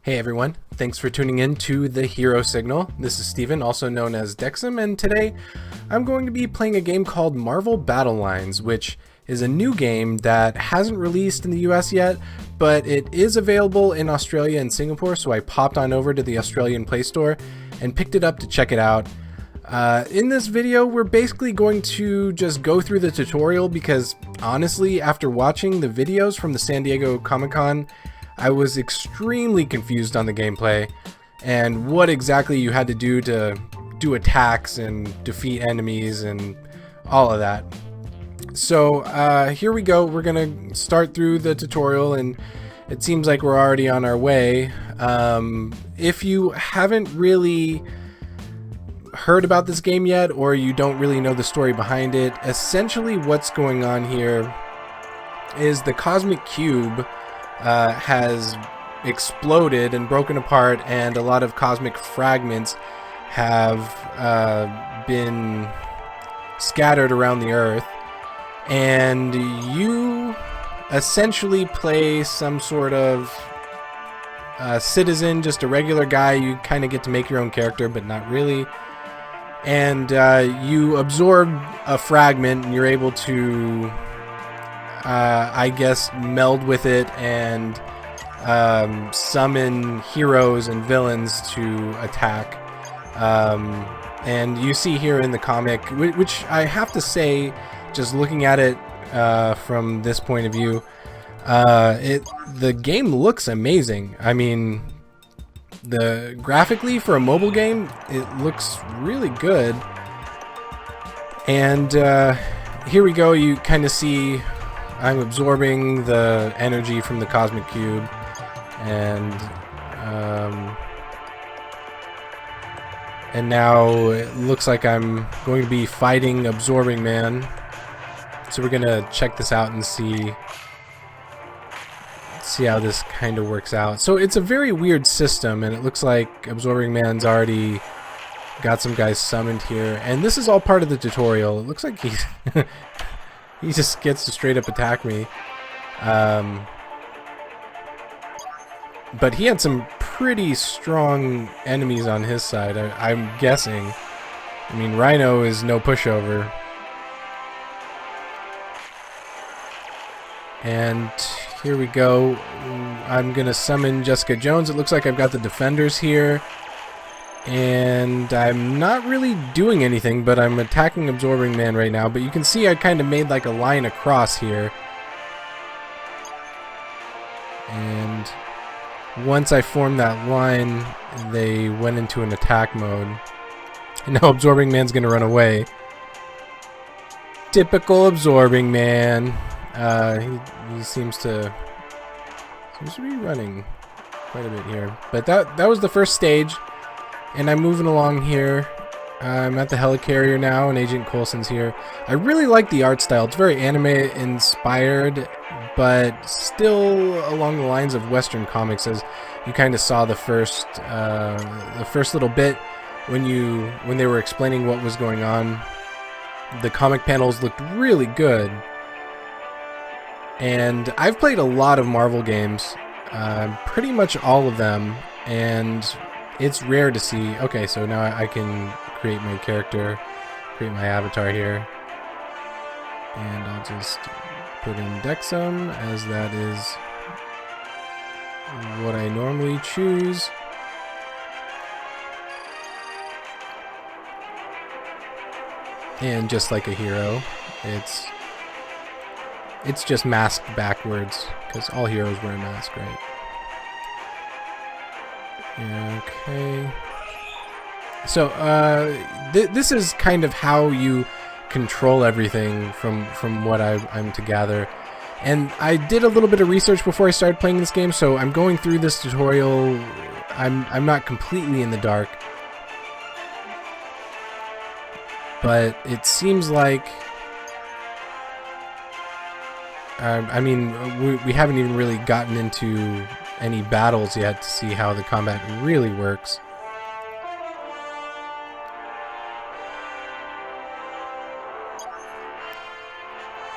Hey everyone, thanks for tuning in to The Hero Signal. This is Steven, also known as Dexum, and today I'm going to be playing a game called Marvel Battle Lines, which is a new game that hasn't released in the US yet, but it is available in Australia and Singapore, so I popped on over to the Australian Play Store and picked it up to check it out. In this video, we're basically going to just go through the tutorial because, honestly, after watching the videos from the San Diego Comic-Con, I was extremely confused on the gameplay and what exactly you had to do attacks and defeat enemies and all of that. So here we go. We're gonna start through the tutorial, and it seems like we're already on our way. If you haven't really heard about this game yet, or you don't really know the story behind it, essentially what's going on here is the cosmic cube has exploded and broken apart, and a lot of cosmic fragments have been scattered around the Earth, and you essentially play some sort of citizen, just a regular guy. You kind of get to make your own character, but not really. And you absorb a fragment, and you're able to I guess meld with it and summon heroes and villains to attack. And you see here in the comic, which I have to say, just looking at it from this point of view, the game looks amazing. I mean, graphically for a mobile game, it looks really good. And here we go. You kind of see I'm absorbing the energy from the cosmic cube, and now it looks like I'm going to be fighting Absorbing Man. So we're gonna check this out and see how this kind of works out. So it's a very weird system, and it looks like Absorbing Man's already got some guys summoned here, and this is all part of the tutorial. It looks like he's he just gets to straight up attack me. But he had some pretty strong enemies on his side, I'm guessing. I mean, Rhino is no pushover. And here we go. I'm gonna summon Jessica Jones. It looks like I've got the defenders here. And I'm not really doing anything, but I'm attacking Absorbing Man right now. But you can see I kind of made like a line across here. And once I formed that line, they went into an attack mode. And now Absorbing Man's gonna run away. Typical Absorbing Man. He seems to be running quite a bit here. But that was the first stage. And I'm moving along here. I'm at the helicarrier now, and Agent Coulson's here. I really like the art style. It's very anime-inspired, but still along the lines of Western comics, as you kind of saw the first little bit when they were explaining what was going on. The comic panels looked really good. And I've played a lot of Marvel games, pretty much all of them, and it's rare to see. Okay, so now I can create my character, create my avatar here, and I'll just put in Dexum, as that is what I normally choose. And just like a hero, it's just masked backwards, because all heroes wear a mask, right? Okay. So this is kind of how you control everything from what I'm to gather. And I did a little bit of research before I started playing this game, so I'm going through this tutorial. I'm not completely in the dark, but it seems like I mean, we haven't even really gotten into any battles yet to see how the combat really works.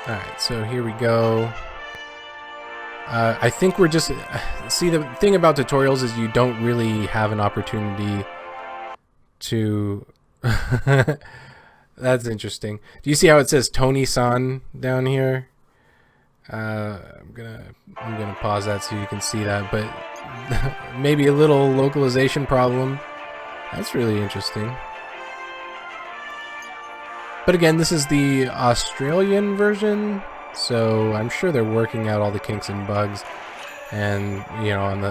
Alright, so here we go. I think we're just... See, the thing about tutorials is you don't really have an opportunity to... That's interesting. Do you see how it says Tony-san down here? I'm gonna pause that so you can see that, but maybe a little localization problem. That's really interesting. But again, this is the Australian version, so I'm sure they're working out all the kinks and bugs, and you know, on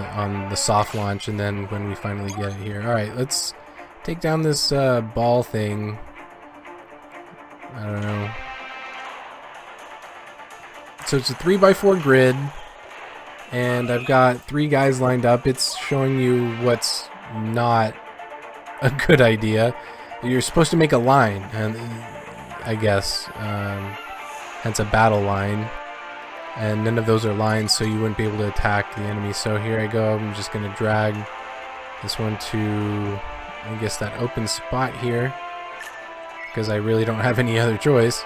the soft launch, and then when we finally get it here. All right, let's take down this ball thing. I don't know. So it's a 3x4 grid, and I've got 3 guys lined up. It's showing you what's not a good idea. You're supposed to make a line, and I guess, hence a battle line, and none of those are lines, so you wouldn't be able to attack the enemy. So here I go. I'm just going to drag this one to, I guess, that open spot here, because I really don't have any other choice.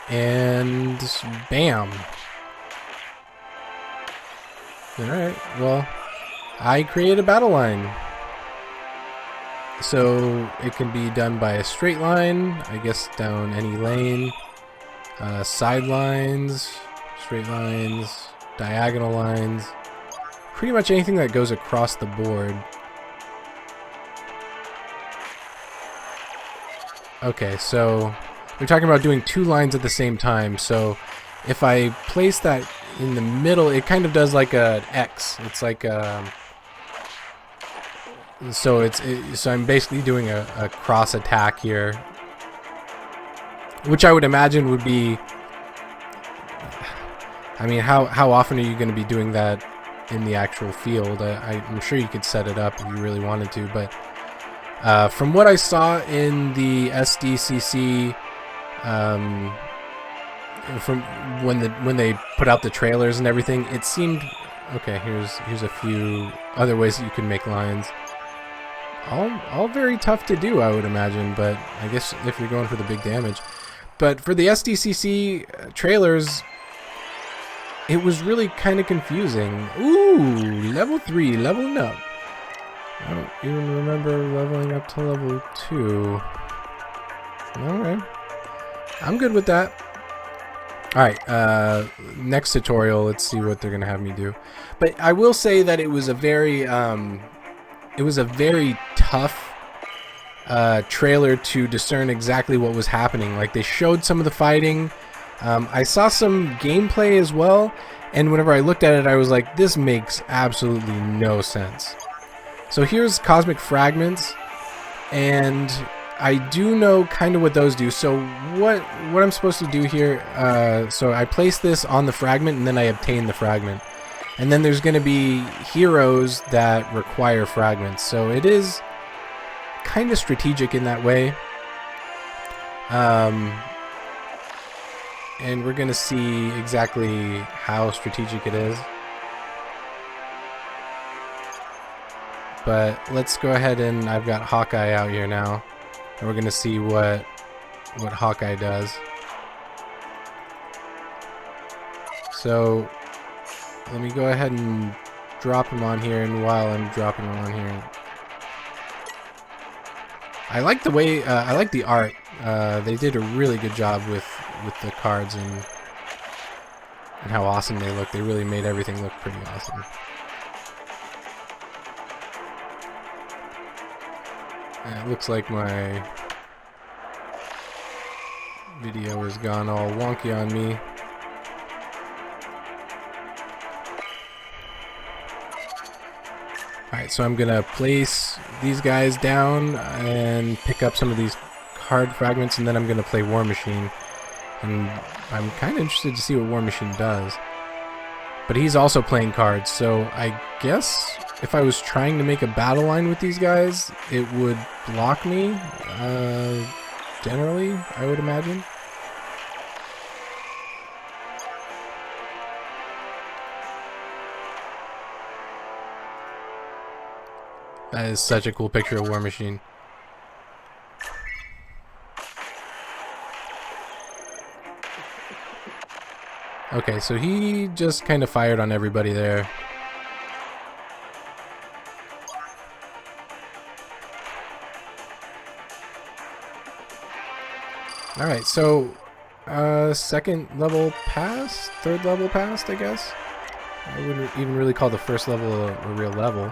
And bam. Alright, well, I created a battle line. So it can be done by a straight line, I guess down any lane, side lines, straight lines, diagonal lines, pretty much anything that goes across the board. Okay, so we're talking about doing 2 lines at the same time, so if I place that in the middle, it kind of does like an X. It's like so I'm basically doing a cross attack here, which I would imagine would be, I mean, how often are you going to be doing that in the actual field? I'm sure you could set it up if you really wanted to, but from what I saw in the SDCC, from when they put out the trailers and everything, it seemed okay. Here's a few other ways that you can make lines. All very tough to do, I would imagine, but I guess if you're going for the big damage. But for the SDCC trailers, it was really kind of confusing. Ooh, level 3, leveling up. I don't even remember leveling up to level 2. Alright. I'm good with that. Alright, next tutorial, let's see what they're going to have me do. But I will say that it was a very tough trailer to discern exactly what was happening. Like, they showed some of the fighting. I saw some gameplay as well, and whenever I looked at it, I was like, this makes absolutely no sense. So here's Cosmic Fragments, and I do know kind of what those do. So what I'm supposed to do here, so I place this on the fragment, and then I obtain the fragment. And then there's going to be heroes that require fragments. So it is kind of strategic in that way. And we're going to see exactly how strategic it is. But let's go ahead, and I've got Hawkeye out here now. And we're going to see what Hawkeye does. So let me go ahead and drop him on here, and while I'm dropping him on here, I like the way, I like the art. They did a really good job with the cards and how awesome they look. They really made everything look pretty awesome. And it looks like my video has gone all wonky on me. Alright, so I'm gonna place these guys down and pick up some of these card fragments, and then I'm gonna play War Machine. And I'm kind of interested to see what War Machine does. But he's also playing cards, so I guess if I was trying to make a battle line with these guys, it would block me, generally, I would imagine. That is such a cool picture of War Machine. Okay, so he just kind of fired on everybody there. Alright, so second level passed? Third level passed, I guess? I wouldn't even really call the first level a real level.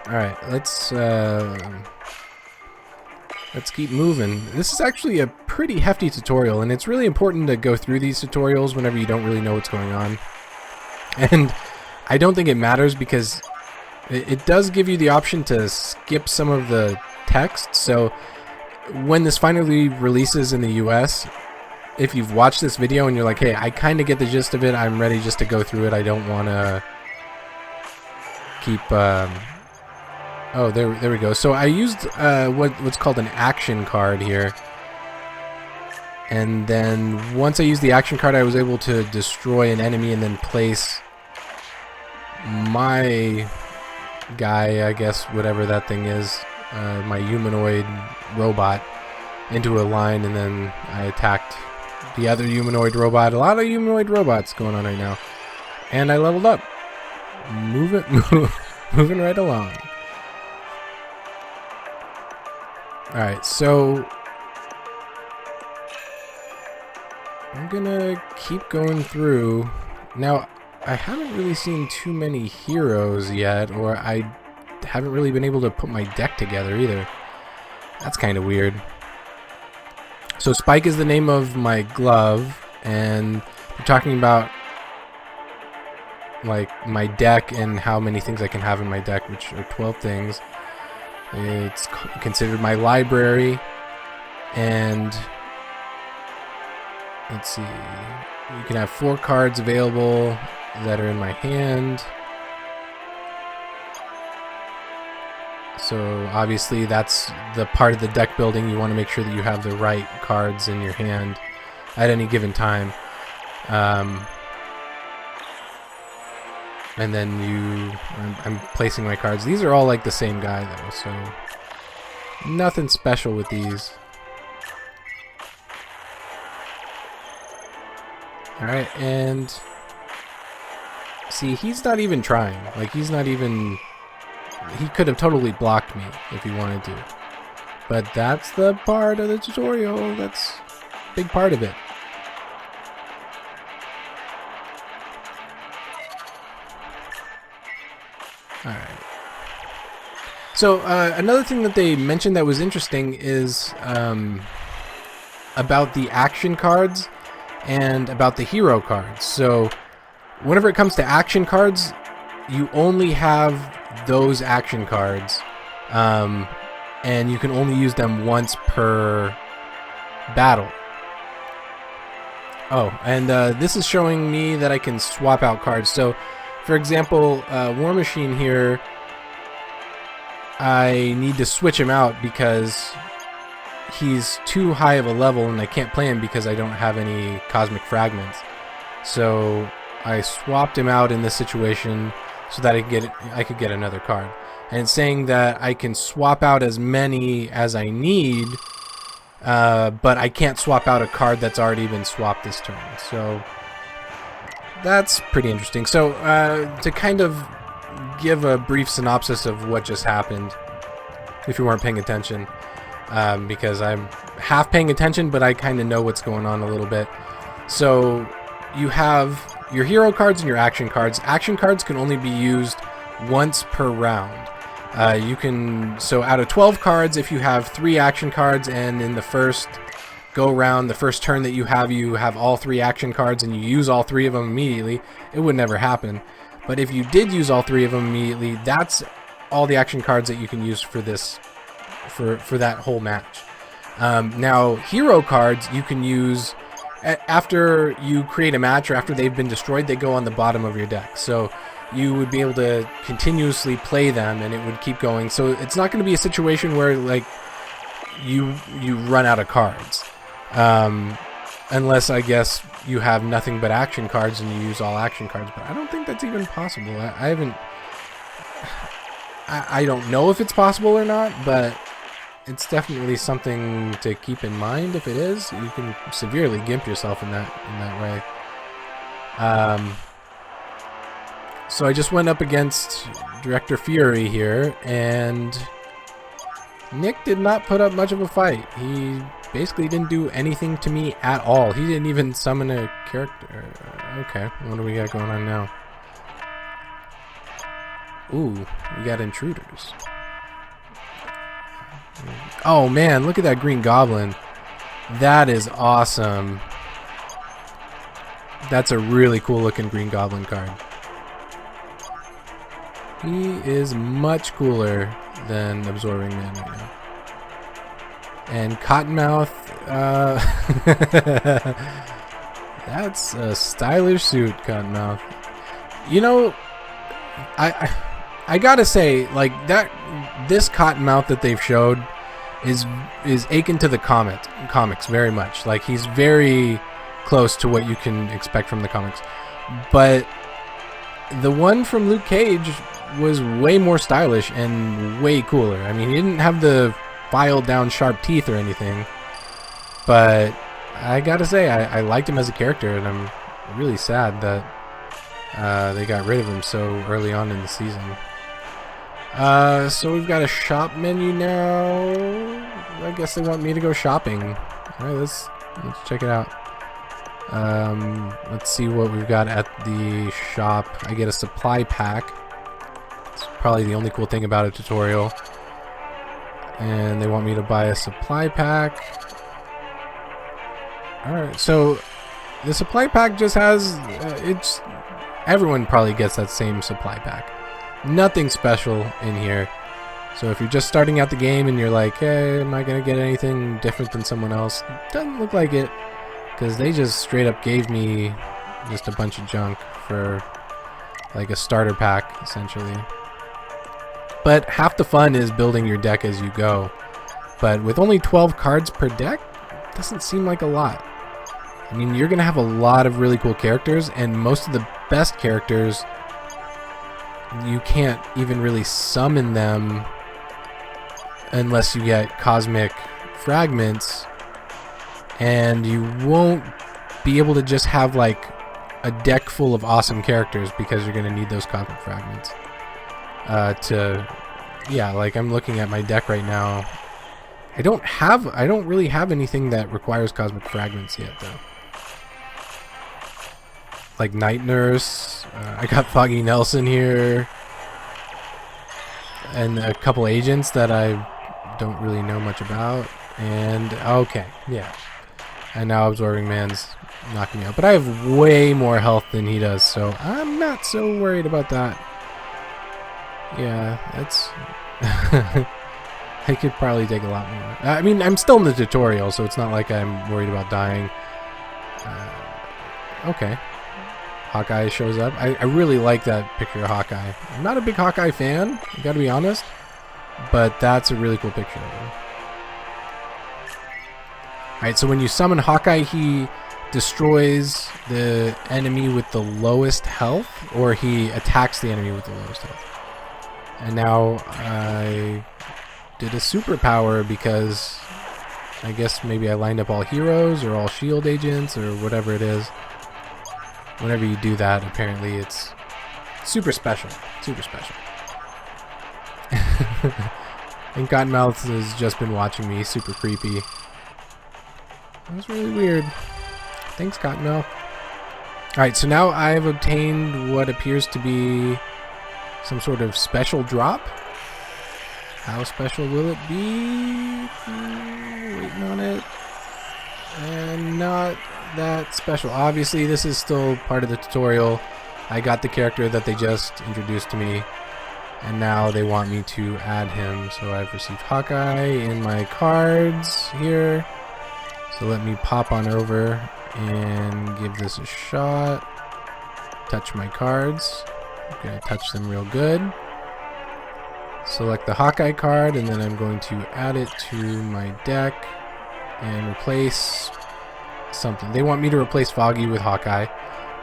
Alright, let's keep moving. This is actually a pretty hefty tutorial, and it's really important to go through these tutorials whenever you don't really know what's going on. And I don't think it matters because it does give you the option to skip some of the text. So when this finally releases in the US, if you've watched this video and you're like, hey, I kind of get the gist of it, I'm ready just to go through it, I don't want to keep... oh, there we go. So I used what's called an action card here. And then once I used the action card, I was able to destroy an enemy and then place my guy, I guess, whatever that thing is, my humanoid robot, into a line, and then I attacked the other humanoid robot. A lot of humanoid robots going on right now. And I leveled up. Moving right along. Alright, so I'm gonna keep going through. Now, I haven't really seen too many heroes yet, or I haven't really been able to put my deck together either. That's kind of weird. So Spike is the name of my glove, and we're talking about like my deck and how many things I can have in my deck, which are 12 things. It's considered my library, and let's see, you can have 4 cards available that are in my hand. So obviously that's the part of the deck building. You want to make sure that you have the right cards in your hand at any given time. And then I'm placing my cards. These are all like the same guy though, so nothing special with these. Alright, and see, he's not even trying. Like, he's not even... He could have totally blocked me if he wanted to. But that's the part of the tutorial. That's a big part of it. Alright. So, another thing that they mentioned that was interesting is about the action cards and about the hero cards. So, whenever it comes to action cards, you only have those action cards, and you can only use them once per battle. Oh, and this is showing me that I can swap out cards. So, for example, War Machine here, I need to switch him out because he's too high of a level and I can't play him because I don't have any cosmic fragments. So I swapped him out in this situation so that I could get another card. And it's saying that I can swap out as many as I need, but I can't swap out a card that's already been swapped this turn. So that's pretty interesting. So to kind of give a brief synopsis of what just happened, if you weren't paying attention, because I'm half paying attention, but I kind of know what's going on a little bit. So you have your hero cards and your action cards. Action cards can only be used once per round. So out of 12 cards, if you have 3 action cards, and in the first go round, the first turn that you have all 3 action cards, and you use all 3 of them immediately, it would never happen. But if you did use all 3 of them immediately, that's all the action cards that you can use for this, for that whole match. Now, hero cards you can use after you create a match, or after they've been destroyed. They go on the bottom of your deck, so you would be able to continuously play them and it would keep going. So it's not going to be a situation where like you run out of cards, unless I guess you have nothing but action cards and you use all action cards. But I don't think that's even possible. I don't know if it's possible or not, but it's definitely something to keep in mind. If it is, you can severely gimp yourself in that way. So I just went up against Director Fury here, and Nick did not put up much of a fight. He basically didn't do anything to me at all. He didn't even summon a character. Okay, what do we got going on now? Ooh, we got intruders. Oh man, look at that green goblin. That is awesome. That's a really cool looking green goblin card. He is much cooler than Absorbing Man right now. And Cottonmouth, that's a stylish suit, Cottonmouth. You know, I gotta say, like, this Cottonmouth that they've showed is akin to the comics very much. Like, he's very close to what you can expect from the comics. But the one from Luke Cage was way more stylish and way cooler. I mean, he didn't have the filed down sharp teeth or anything, but I gotta say, I liked him as a character, and I'm really sad that they got rid of him so early on in the season. So we've got a shop menu now. I guess they want me to go shopping. All right, let's check it out. Let's see what we've got at the shop. I get a supply pack. It's probably the only cool thing about a tutorial. And they want me to buy a supply pack. Alright, so the supply pack just has... everyone probably gets that same supply pack. Nothing special in here. So if you're just starting out the game and you're like, hey, am I going to get anything different than someone else? Doesn't look like it. Because they just straight up gave me just a bunch of junk for like a starter pack, essentially. But half the fun is building your deck as you go. But with only 12 cards per deck, doesn't seem like a lot. I mean, you're going to have a lot of really cool characters, and most of the best characters, you can't even really summon them unless you get cosmic fragments, and you won't be able to just have like a deck full of awesome characters because you're going to need those cosmic fragments. Yeah, like I'm looking at my deck right now. I don't really have anything that requires cosmic fragments yet, though. Like Night Nurse, I got Foggy Nelson here, and a couple agents that I don't really know much about. And okay, yeah. And now Absorbing Man's knocking me out, but I have way more health than he does, so I'm not so worried about that. Yeah, that's... I could probably take a lot more. I mean, I'm still in the tutorial, so it's not like I'm worried about dying. Okay. Hawkeye shows up. I really like that picture of Hawkeye. I'm not a big Hawkeye fan, I gotta be honest, but that's a really cool picture of him. Alright, so when you summon Hawkeye, he destroys the enemy with the lowest health, or he attacks the enemy with the lowest health. And now I did a superpower because I guess maybe I lined up all heroes or all shield agents or whatever it is. Whenever you do that, apparently it's super special. Super special. And Cottonmouth has just been watching me. Super creepy. That was really weird. Thanks, Cottonmouth. Alright, so now I have obtained what appears to be some sort of special drop. How special will it be? Waiting on it. And not that special. Obviously, this is still part of the tutorial. I got the character that they just introduced to me, and now they want me to add him. So I've received Hawkeye in my cards here. So let me pop on over and give this a shot. Touch my cards. I'm going to touch them real good. Select the Hawkeye card, and then I'm going to add it to my deck and replace something. They want me to replace Foggy with Hawkeye.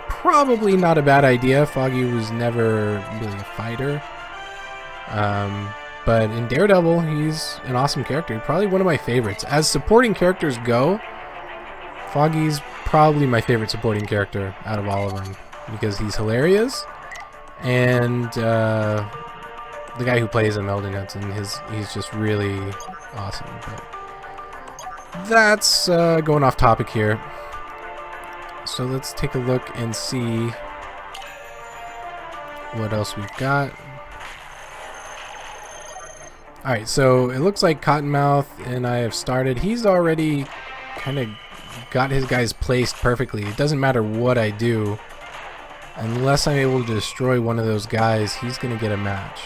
Probably not a bad idea. Foggy was never really a fighter. but in Daredevil, he's an awesome character. Probably one of my favorites. As supporting characters go, Foggy's probably my favorite supporting character out of all of them, because he's hilarious, and the guy who plays him, Eldon Hudson, he's just really awesome. But that's going off topic here. So let's take a look and see what else we've got. Alright, so it looks like Cottonmouth and I have started. He's already kind of got his guys placed perfectly. It doesn't matter what I do. Unless I'm able to destroy one of those guys, he's going to get a match.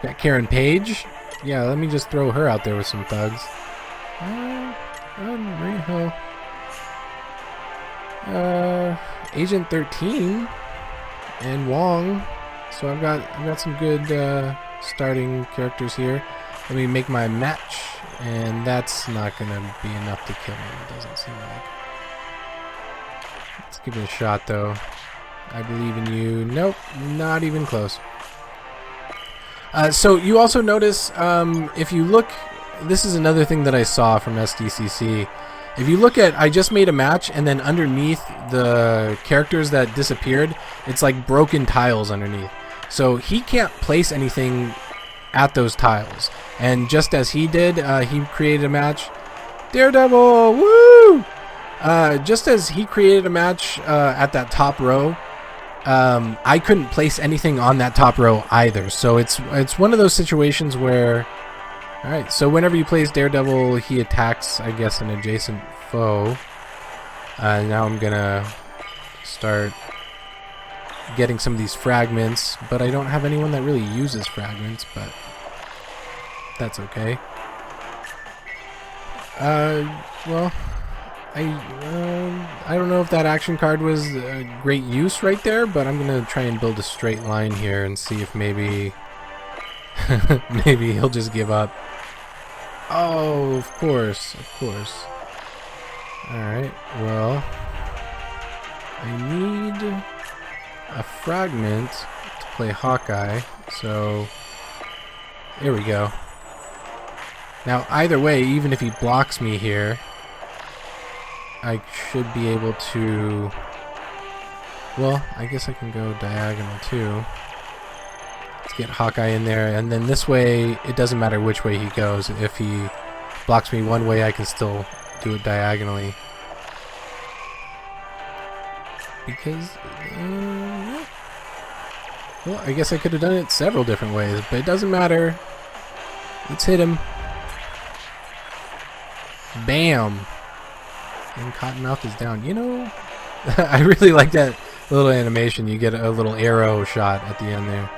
Got Karen Page. Yeah, let me just throw her out there with some thugs. Agent 13 and Wong. So I've got some good starting characters here. Let me make my match, and that's not gonna be enough to kill me. It doesn't seem like. Let's give it a shot, though. I believe in you. Nope, not even close. So you also notice, if you look, this is another thing that I saw from SDCC. If you look at, I just made a match, and then underneath the characters that disappeared, it's like broken tiles underneath. So he can't place anything at those tiles. And just as he did, he created a match. Daredevil, woo! Just as he created a match at that top row, I couldn't place anything on that top row either. So it's one of those situations where, all right. So whenever you place Daredevil, he attacks, I guess, an adjacent foe. Now I'm gonna start getting some of these fragments, but I don't have anyone that really uses fragments, but that's okay. Well, I don't know if that action card was a great use right there, but I'm gonna try and build a straight line here and see if maybe maybe he'll just give up. Oh, of course, of course. Alright, well, I need a fragment to play Hawkeye, so there we go. Now, either way, even if he blocks me here, I should be able to... Well, I guess I can go diagonal too. Let's get Hawkeye in there, and then this way, it doesn't matter which way he goes. If he blocks me one way, I can still do it diagonally. Because, well, I guess I could have done it several different ways, but it doesn't matter. Let's hit him. Bam! And Cottonmouth is down. You know, I really like that little animation. You get a little arrow shot at the end there.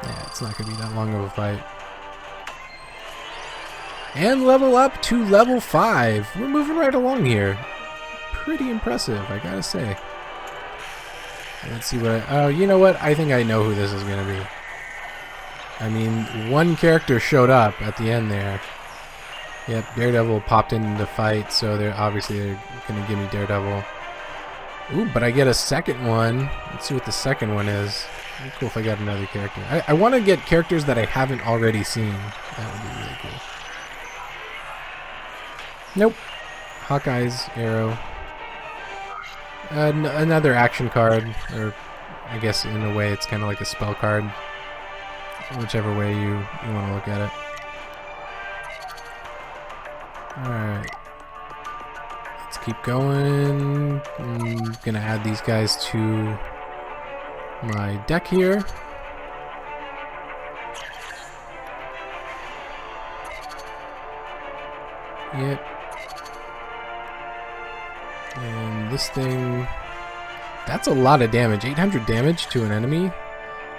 Yeah, it's not going to be that long of a fight. And level up to level 5. We're moving right along here. Pretty impressive, I gotta say. Let's see what oh, you know what? I think I know who this is going to be. I mean, one character showed up at the end there. Yep, Daredevil popped in the fight, so they're going to give me Daredevil. Ooh, but I get a second one. Let's see what the second one is. It'd be cool if I got another character. I want to get characters that I haven't already seen. That would be really cool. Nope. Hawkeye's arrow. Another action card, or I guess in a way it's kind of like a spell card. Whichever way you want to look at it. Alright. Let's keep going. I'm gonna add these guys to my deck here. Yep. And this thing, that's a lot of damage. 800 damage to an enemy.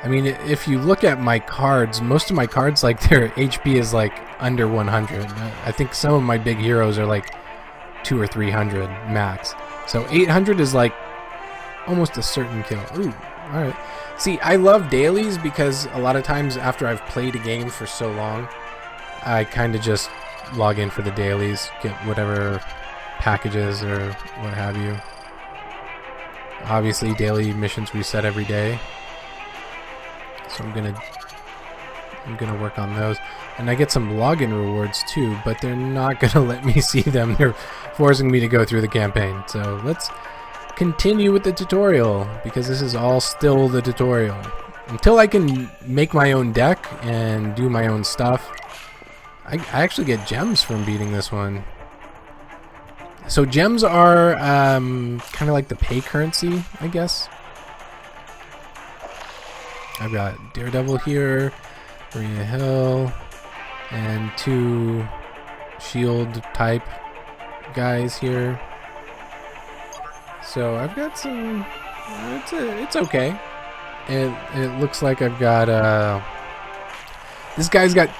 I mean, if you look at my cards, most of my cards, like, their HP is like under 100. I think some of my big heroes are like 200 or 300 max. So 800 is like almost a certain kill. Ooh, alright. See, I love dailies because a lot of times after I've played a game for so long, I kind of just log in for the dailies, get whatever packages or what have you. Obviously, daily missions reset every day, so I'm gonna work on those. And I get some login rewards too, but they're not gonna let me see them. They're forcing me to go through the campaign. So let's continue with the tutorial, because this is all still the tutorial. Until I can make my own deck and do my own stuff. I actually get gems from beating this one. So gems are kind of like the pay currency, I guess. I've got Daredevil here, Maria Hill, and 2 shield type guys here. So I've got some. It's okay. It looks like I've got this guy's got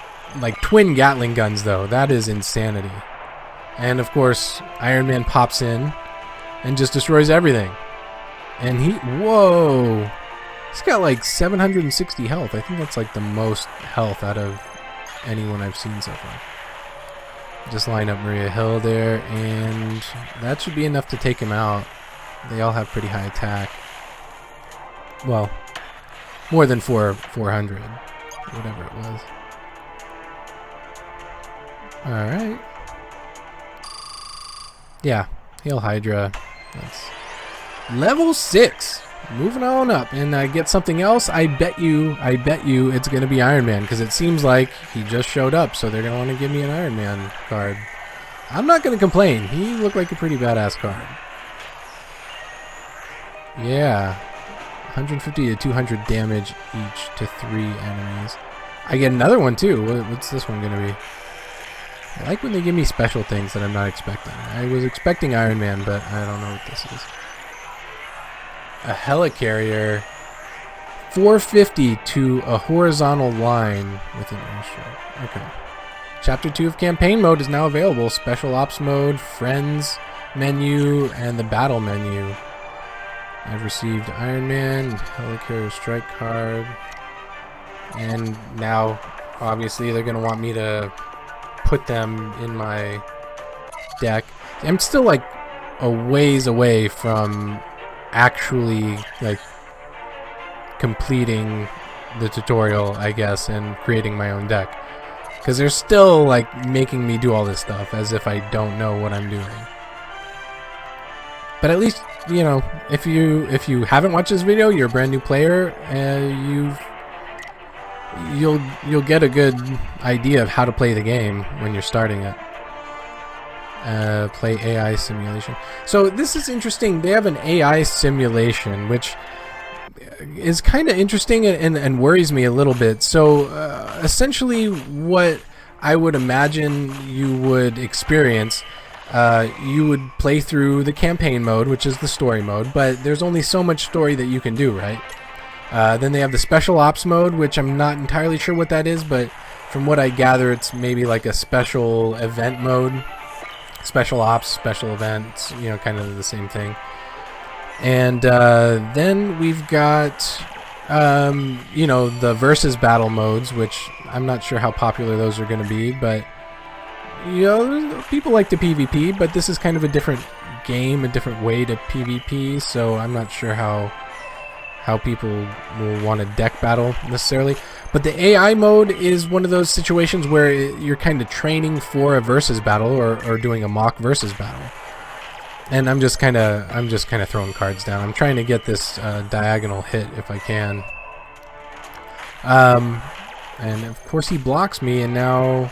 like twin Gatling guns though. That is insanity. And of course, Iron Man pops in and just destroys everything. And whoa! He's got like 760 health. I think that's like the most health out of anyone I've seen so far. Just line up Maria Hill there, and that should be enough to take him out. They all have pretty high attack. Well, more than 400, whatever it was. Alright. Yeah, Hail Hydra. That's level 6. Moving on up, and I get something else. I bet you it's gonna be Iron Man, because it seems like he just showed up, so they're gonna want to give me an Iron Man card. I'm not gonna complain. He looked like a pretty badass card. Yeah, 150 to 200 damage each to 3 enemies. I get another one too. What's this one gonna be? I like when they give me special things that I'm not expecting. I was expecting Iron Man, but I don't know what this is. A helicarrier, 450 to a horizontal line with an airstrike. Okay. Chapter 2 of campaign mode is now available. Special ops mode, friends menu, and the battle menu. I've received Iron Man, helicarrier strike card, and now obviously they're going to want me to put them in my deck. I'm still like a ways away from actually like completing the tutorial, I guess, and creating my own deck, because they're still like making me do all this stuff as if I don't know what I'm doing. But at least, you know, if you haven't watched this video, you're a brand new player, you'll get a good idea of how to play the game when you're starting it. Play AI simulation. So this is interesting. They have an AI simulation, which is kind of interesting and worries me a little bit. So essentially what I would imagine you would experience, you would play through the campaign mode, which is the story mode, but there's only so much story that you can do, right? Then they have the special ops mode, which I'm not entirely sure what that is, but from what I gather, it's maybe like a special event mode. Special ops, special events, you know, kind of the same thing. And then we've got, you know, the versus battle modes, which I'm not sure how popular those are going to be, but, you know, people like to PvP, but this is kind of a different game, a different way to PvP, so I'm not sure how people will want to deck battle necessarily. But the AI mode is one of those situations where you're kind of training for a versus battle or doing a mock versus battle. And I'm just kind of throwing cards down. I'm trying to get this diagonal hit if I can. And of course he blocks me, and now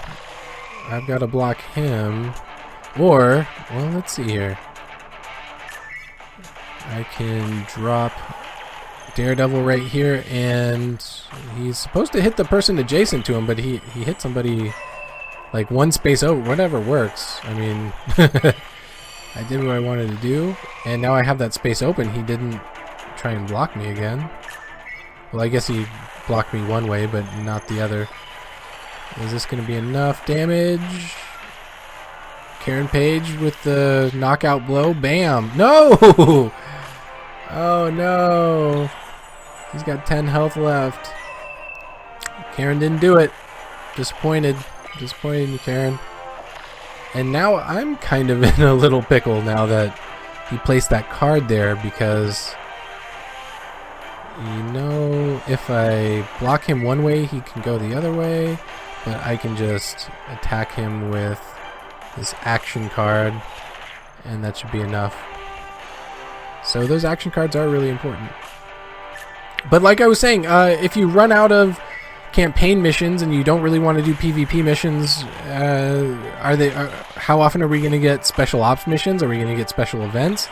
I've got to block him. Or, well, let's see here. I can drop Daredevil right here, and he's supposed to hit the person adjacent to him, but he hit somebody like one space over. Whatever works. I mean, I did what I wanted to do, and now I have that space open. He didn't try and block me again. Well, I guess he blocked me one way, but not the other. Is this going to be enough damage? Karen Page with the knockout blow. Bam! No! Oh no! He's got 10 health left. Karen didn't do it. Disappointed. Disappointed in Karen. And now I'm kind of in a little pickle now that he placed that card there, because You know, if I block him one way, he can go the other way, but I can just attack him with this action card, and that should be enough. So those action cards are really important. But like I was saying, if you run out of campaign missions and you don't really want to do PvP missions, how often are we going to get special ops missions? Are we going to get special events?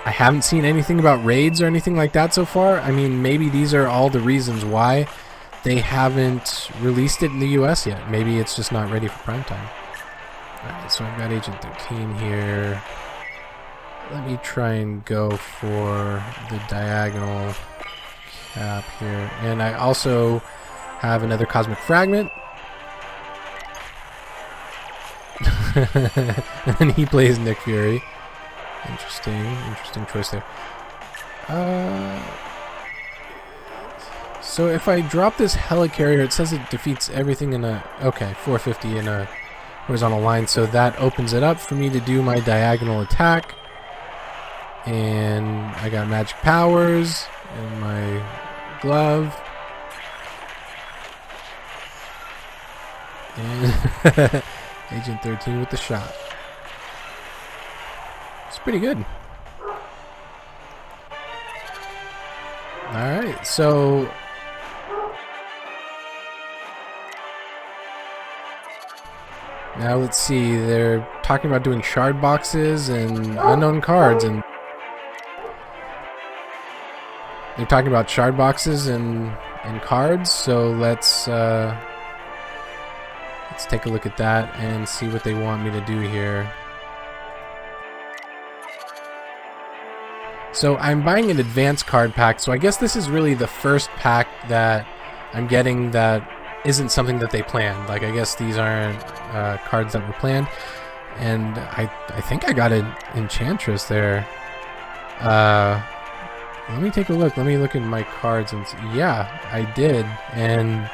I haven't seen anything about raids or anything like that so far. I mean, maybe these are all the reasons why they haven't released it in the US yet. Maybe it's just not ready for prime time. Alright, so I've got Agent 13 here. Let me try and go for the diagonal cap here. And I also have another Cosmic Fragment. And then he plays Nick Fury. Interesting choice there. So if I drop this helicarrier, it says it defeats everything in a... Okay, 450 in a horizontal line. So that opens it up for me to do my diagonal attack. And I got magic powers in my glove. And Agent 13 with the shot. It's pretty good. Alright, so now let's see, they're talking about doing shard boxes and unknown cards, and they're talking about shard boxes and cards, so let's take a look at that and see what they want me to do here. So I'm buying an advanced card pack, so I guess this is really the first pack that I'm getting that isn't something that they planned. Like, I guess these aren't cards that were planned. And I think I got an Enchantress there. Let me take a look. Let me look at my cards and see. Yeah, I did. And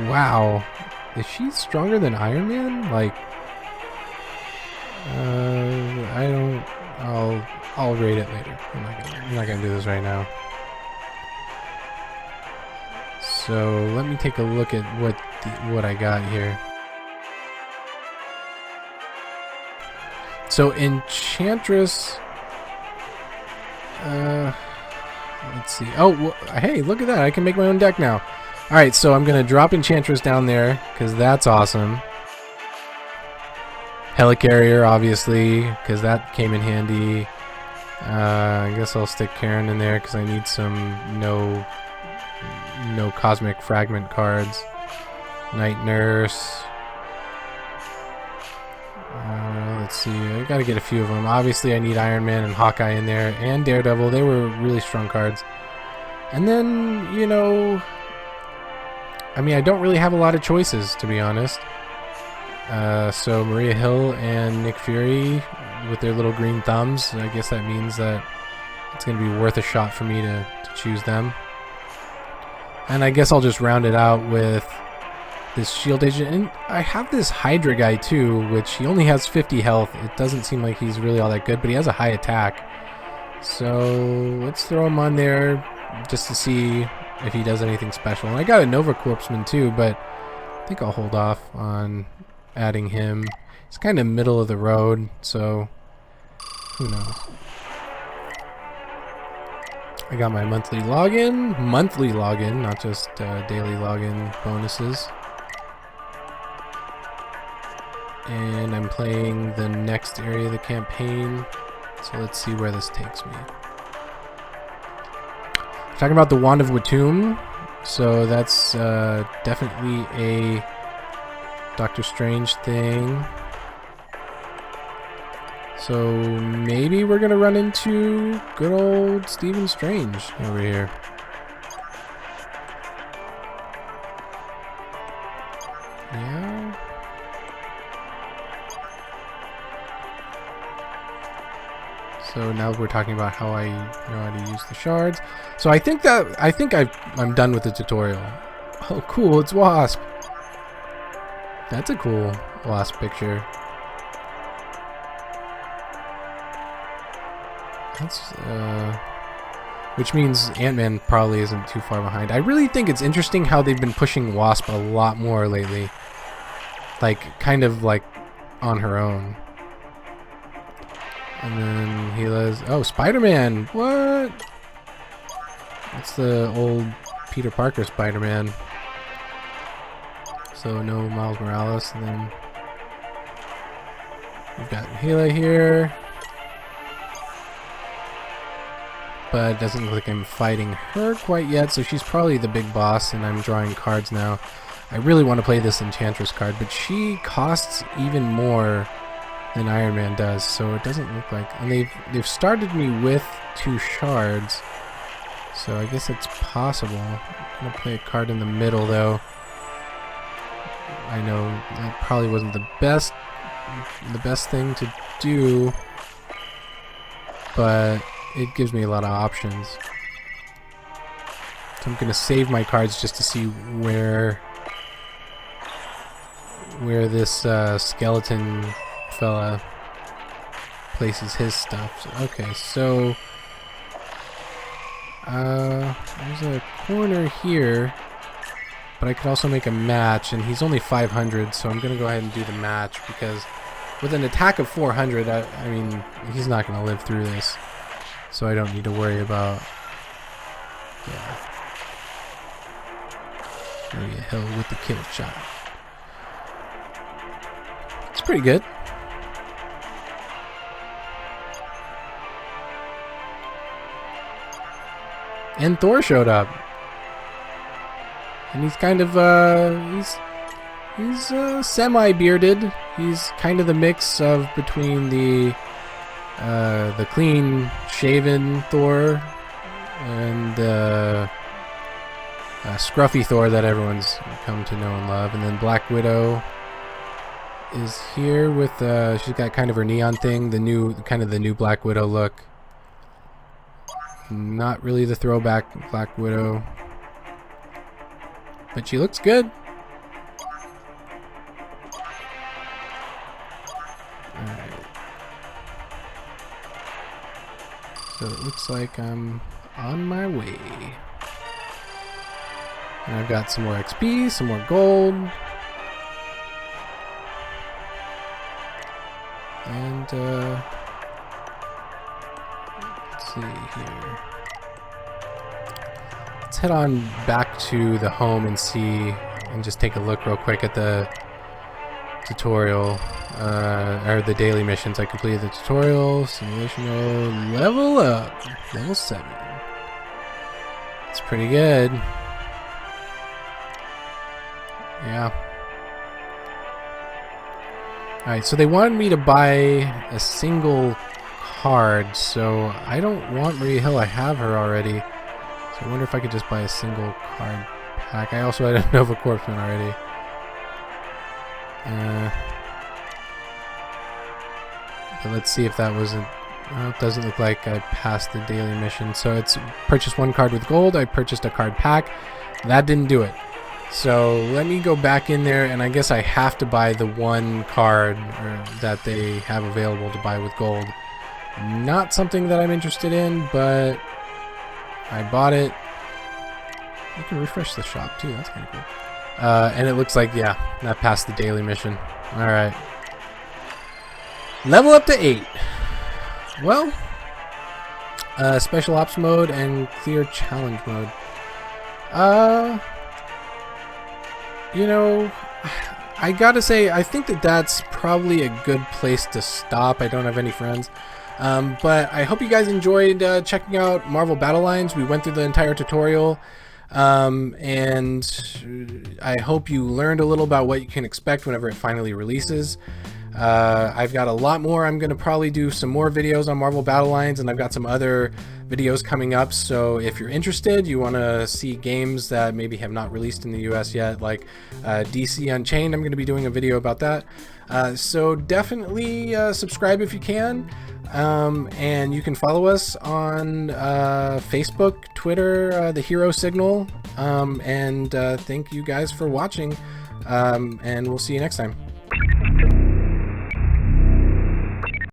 wow, is she stronger than Iron Man? Like, I don't. I'll rate it later. I'm not gonna do this right now. So let me take a look at what I got here. So Enchantress. Let's see. Oh, hey, look at that! I can make my own deck now. All right, so I'm gonna drop Enchantress down there because that's awesome. Helicarrier, obviously, because that came in handy. I guess I'll stick Karen in there because I need some no Cosmic Fragment cards. Night Nurse. Let's see, I gotta get a few of them. Obviously I need Iron Man and Hawkeye in there, and Daredevil. They were really strong cards. And then, you know, I mean, I don't really have a lot of choices, to be honest. So Maria Hill and Nick Fury with their little green thumbs. I guess that means that it's going to be worth a shot for me to choose them. And I guess I'll just round it out with this Shield Agent. And I have this Hydra guy too, which he only has 50 health. It doesn't seem like he's really all that good, but he has a high attack. So let's throw him on there just to see if he does anything special. And I got a Nova Corpsman too, but I think I'll hold off on adding him. He's kind of middle of the road, so who knows. I got my monthly login, not just daily login bonuses. And I'm playing the next area of the campaign, so let's see where this takes me. Talking about the Wand of Watum, so that's definitely a Doctor Strange thing. So maybe we're gonna run into good old Stephen Strange over here. Yeah. So now we're talking about how I know how to use the shards. So I think I'm done with the tutorial. Oh, cool! It's Wasp. That's a cool Wasp picture. That's which means Ant-Man probably isn't too far behind. I really think it's interesting how they've been pushing Wasp a lot more lately. Like, kind of like on her own. And then Gila's... Oh, Spider-Man! What? That's the old Peter Parker Spider-Man. So no Miles Morales. And then we've got Gila here. But it doesn't look like I'm fighting her quite yet, so she's probably the big boss, and I'm drawing cards now. I really want to play this Enchantress card, but she costs even more than Iron Man does, so it doesn't look like... And they've started me with 2 shards, so I guess it's possible. I'm going to play a card in the middle, though. I know that probably wasn't the best thing to do, but it gives me a lot of options. So I'm going to save my cards just to see where this skeleton fella places his stuff. Okay, so there's a corner here, but I could also make a match, and he's only 500, so I'm going to go ahead and do the match, because with an attack of 400, I mean, he's not going to live through this, so I don't need to worry about... Yeah. Maybe a hill with the kill shot. It's pretty good. And Thor showed up. And he's kind of, he's semi-bearded. He's kind of the mix of between the clean-shaven Thor and scruffy Thor that everyone's come to know and love. And then Black Widow is here with, she's got kind of her neon thing, the new Black Widow look. Not really the throwback Black Widow, but she looks good. Alright. So it looks like I'm on my way. And I've got some more XP, some more gold. And, let's see here. Let's head on back to the home and see, and just take a look real quick at the tutorial, or the daily missions. I completed the tutorial, simulation mode, level up, level 7. It's pretty good. Yeah. Alright, so they wanted me to buy a single card, so I don't want Maria Hill, I have her already. So I wonder if I could just buy a single card pack. I also had a Nova Corpsman already. But let's see if that wasn't... Well, it doesn't look like I passed the daily mission. So it's purchased 1 card with gold, I purchased a card pack. That didn't do it. So let me go back in there, and I guess I have to buy the 1 card that they have available to buy with gold. Not something that I'm interested in, but I bought it. You can refresh the shop too, that's kind of cool. And it looks like, yeah, that passed the daily mission. Alright. Level up to 8. Well, special ops mode and clear challenge mode. You know, I gotta say, I think that that's probably a good place to stop. I don't have any friends. But I hope you guys enjoyed checking out Marvel Battle Lines. We went through the entire tutorial. And I hope you learned a little about what you can expect whenever it finally releases. I've got a lot more. I'm going to probably do some more videos on Marvel Battle Lines, and I've got some other videos coming up. So if you're interested, you want to see games that maybe have not released in the US yet, like DC Unchained, I'm going to be doing a video about that. So definitely subscribe if you can. And you can follow us on Facebook, Twitter, The Hero Signal. And thank you guys for watching. And we'll see you next time.